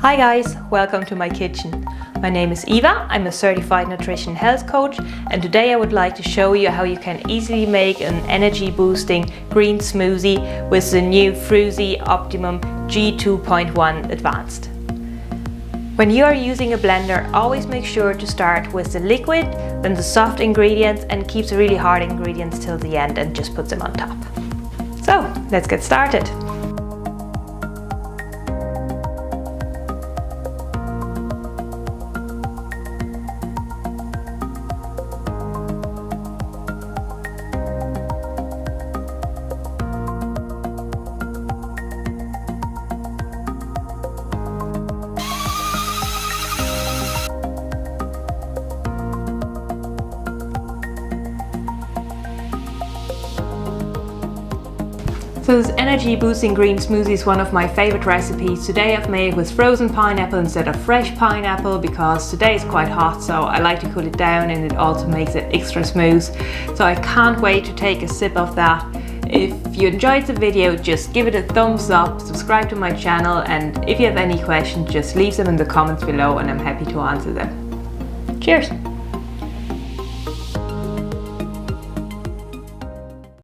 Hi guys, welcome to my kitchen. My name is Eva, I'm a certified nutrition health coach, and today I would like to show you how you can easily make an energy boosting green smoothie with the new Froothie Optimum G2.1 Advanced. When you are using a blender, always make sure to start with the liquid, then the soft ingredients, and keep the really hard ingredients till the end and just put them on top. So let's get started. So this energy boosting green smoothie is one of my favorite recipes. Today I've made it with frozen pineapple instead of fresh pineapple because today is quite hot, so I like to cool it down, and it also makes it extra smooth. So I can't wait to take a sip of that. If you enjoyed the video, just give it a thumbs up, subscribe to my channel, and if you have any questions, just leave them in the comments below and I'm happy to answer them. Cheers!